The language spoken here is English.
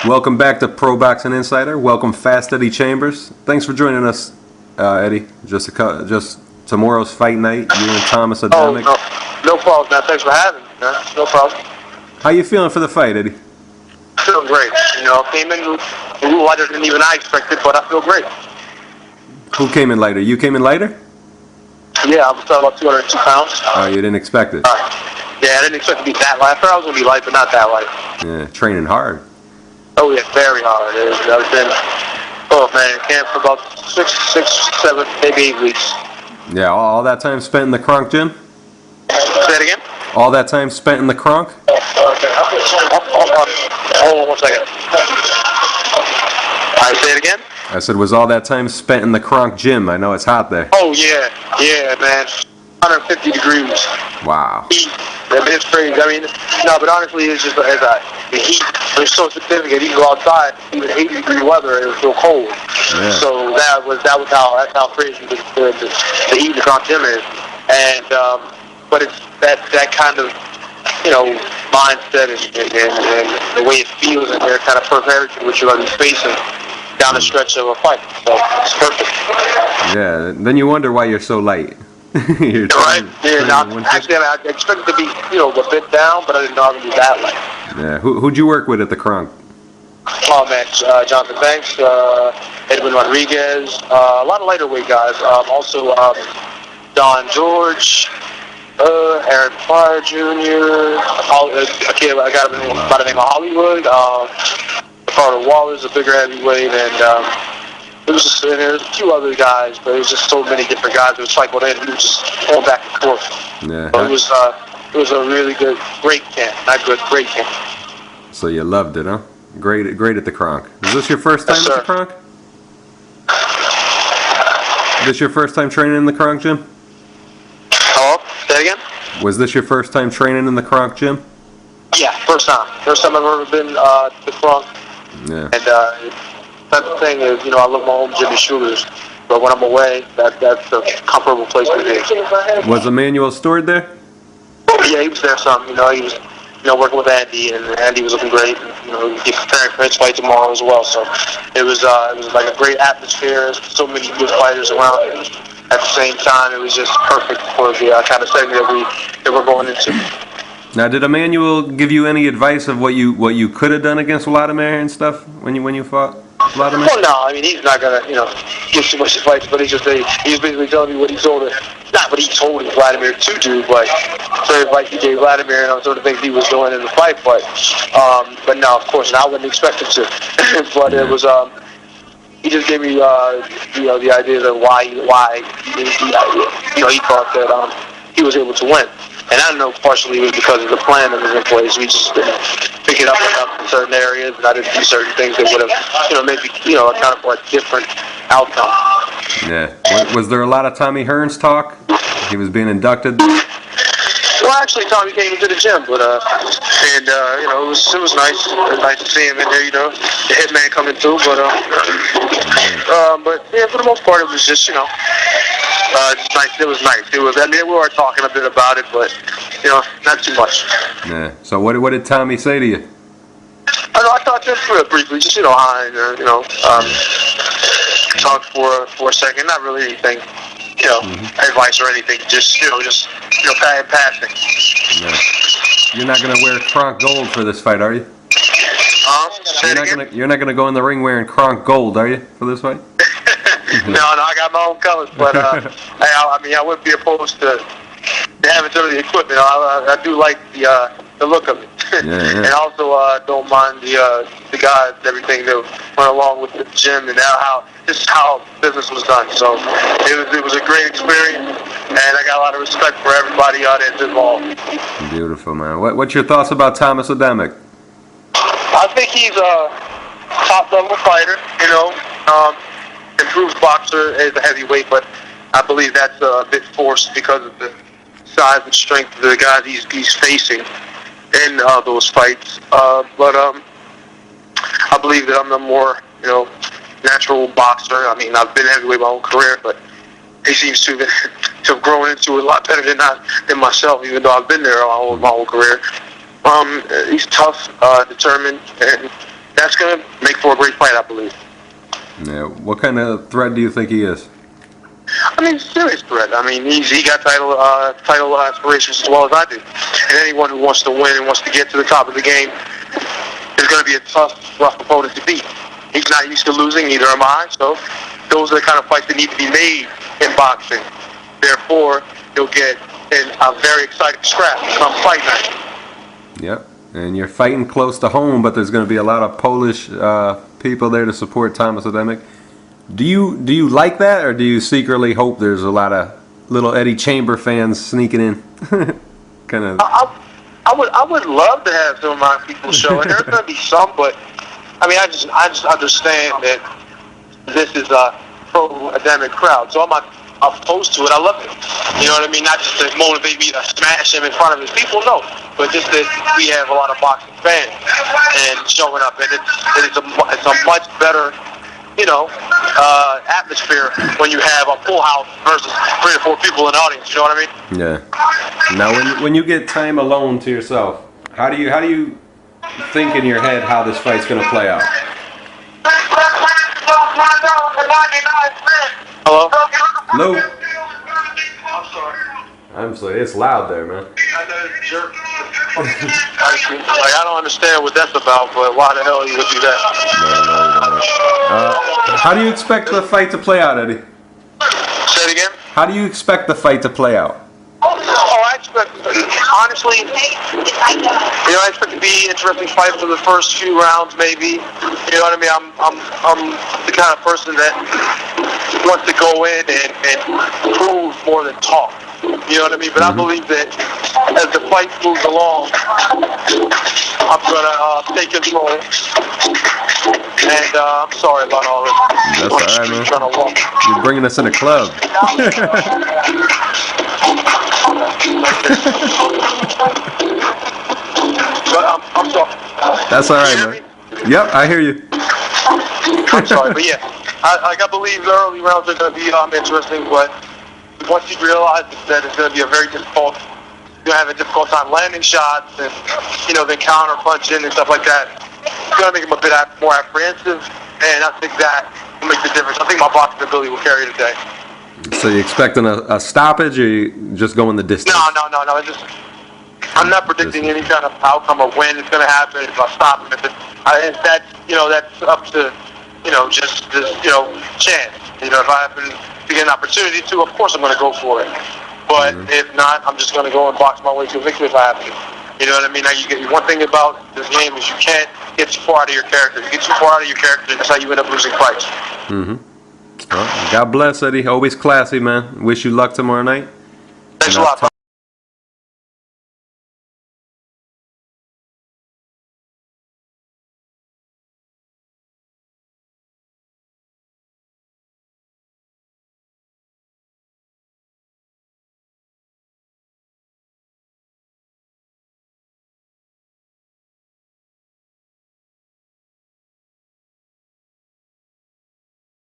Welcome back to Pro Boxing Insider. Welcome, Fast Eddie Chambers. Thanks for joining us, Eddie. Just tomorrow's fight night. You and Thomas Adamek. Oh, no problem, man. Thanks for having me, man. No problem. How you feeling for the fight, Eddie? Feeling great. Came in a little lighter than even I expected, but I feel great. Who came in lighter? You came in lighter? Yeah, I was about 202 pounds. Oh, you didn't expect it? Yeah, I didn't expect to be that light. I thought I was going to be light, but not that light. Yeah, training hard. Oh, yeah, very hard. I've been, camp for about 6, 7, maybe 8 weeks. Yeah, all that time spent in the Kronk Gym? Say it again? All that time spent in the Kronk? Hold on 1 second. All right, say it again? I said, was all that time spent in the Kronk Gym? I know it's hot there. Oh, yeah, man. 150 degrees. Wow. Heat. I mean, it's crazy. I mean, no, but honestly, it's just the heat was so significant. You go outside, even 80-degree weather, it was so cold. Yeah. So that's how crazy the heat in the Kronk Gym is. And but it's that kind of mindset and the way it feels in there kind of prepares you what you're going to be facing down the stretch of a fight. So it's perfect. Yeah. Then you wonder why you're so light. Right? Yeah. Actually, I expected to be a bit down, but I didn't know I was going to be that light. Yeah. Who'd you work with at the Kronk? Oh man, Jonathan Banks, Edwin Rodriguez, a lot of lighter weight guys. Also Don George, Aaron Pryor Jr. I got him by the name of Hollywood. Ricardo Waller's a bigger heavyweight, and there's a few other guys, but it was just so many different guys that cycled in. We were just going back and forth. Yeah. So it was a really great camp. Not good, great camp. So you loved it, huh? Great at the Kronk. Is this your first time at the Kronk? Is this your first time training in the Kronk Gym? Hello? Say it again? Was this your first time training in the Kronk Gym? Yeah, first time. First time I've ever been to the Kronk. Yeah. And the thing is, I love my home Jimmy Schuler's, but when I'm away, that's a comfortable place to be. Was Emmanuel Stewart there? Yeah, he was there some. He was working with Andy, and Andy was looking great. He's preparing for his fight tomorrow as well. So it was like a great atmosphere. So many good fighters around. At the same time, it was just perfect for the kind of setting that we're going into. Now, did Emmanuel give you any advice of what you could have done against Vladimir and stuff when you fought Vladimir? Well, no, I mean he's not gonna give too much advice, but he's basically telling me what he told him. Not what he told Vladimir to do, but sort of advice he gave Vladimir and sort of things he was doing in the fight. But no, of course, I wouldn't expect him to. But it was he just gave me the idea of why he thought that he was able to win. And I know partially it was because of the plan that was in place. We just didn't pick it up enough in certain areas, and I didn't do certain things that would have, maybe, accounted for a different outcome. Yeah. Was there a lot of Tommy Hearns talk? He was being inducted. Well, actually, Tommy came into the gym, but it was nice. It was nice to see him in there. The hitman coming through, but yeah, for the most part, it was just nice. It was nice. We were talking a bit about it, but not too much. Yeah. So what did Tommy say to you? I talked to him briefly, just hi, talked for a second. Not really anything, advice or anything. Just passing. Yeah. You're not gonna wear Kronk Gold for this fight, are you? You're not gonna go in the ring wearing Kronk Gold, are you, for this fight? No, I got my own colors, but I wouldn't be opposed to having some of the equipment. I do like the look of it, yeah. And also don't mind the guys, everything that went along with the gym and how business was done. So it was a great experience, and I got a lot of respect for everybody that's involved. Beautiful, man. What's your thoughts about Thomas Adamek? I think he's a top-level fighter, improved boxer as a heavyweight, but I believe that's a bit forced because of the size and strength of the guys he's facing in those fights. But I believe that I'm the more, natural boxer. I mean, I've been heavyweight my whole career, but he seems to have grown into it a lot better than myself, even though I've been there my whole career. He's tough, determined, and that's going to make for a great fight, I believe. Yeah. What kind of threat do you think he is? I mean, serious threat. I mean, he got title aspirations as well as I do. And anyone who wants to win and wants to get to the top of the game is going to be a tough, rough opponent to beat. He's not used to losing, neither am I. So those are the kind of fights that need to be made in boxing. Therefore, you'll get a very exciting scrap come fight night. Yep. And you're fighting close to home, but there's going to be a lot of Polish people there to support Thomas Adamek. Do you like that, or do you secretly hope there's a lot of little Eddie Chamber fans sneaking in? Kind of. I would love to have some of my people show, and there's going to be some, but I mean, I just understand that this is a pro-Adamek crowd, so I'm not opposed to it. I love it. You know what I mean? Not just to motivate me to smash him in front of his people, no, but just that we have a lot of boxing fans and showing up, and it's a much better, you know, atmosphere when you have a full house versus 3 or 4 people in the audience. You know what I mean? Yeah. Now, when you get time alone to yourself, how do you think in your head how this fight's going to play out? Hello? Hello? I'm sorry. I'm sorry. It's loud there, man. I know it's a jerk. Like, I don't understand what that's about, but why the hell you would do that? No. How do you expect the fight to play out, Eddie? Say it again? How do you expect the fight to play out? Oh, I expect, honestly, you know, I expect to be an interesting fight for the first few rounds, maybe. You know what I mean? I'm the kind of person that wants to go in and prove more than talk. You know what I mean? But I believe that as the fight moves along, I'm going to take control. And I'm sorry about all this. That's all right, man. Trying to walk. You're bringing us in a club. But I'm sorry. That's all right, man. Yep, I hear you. I'm sorry, but yeah, I believe the early rounds are going to be interesting, but once you realize that it's going to be a very difficult, you're going to have a difficult time landing shots and, you know, then counter punching and stuff like that, it's going to make them a bit more apprehensive, and I think that will make the difference. I think my boxing ability will carry today. So you expecting a stoppage, or you just going the distance? No. I'm not predicting any kind of outcome or when it's going to happen. If I stop him, that's up to, you know, just you know, chance. You know, if I happen to get an opportunity to, of course I'm going to go for it. But if not, I'm just going to go and box my way to a victory if I have to. You know what I mean? Now, one thing about this game is you can't get too far out of your character. You get too far out of your character, that's how you end up losing fights. Well, God bless, Eddie. Always classy, man. Wish you luck tomorrow night. Thanks a lot.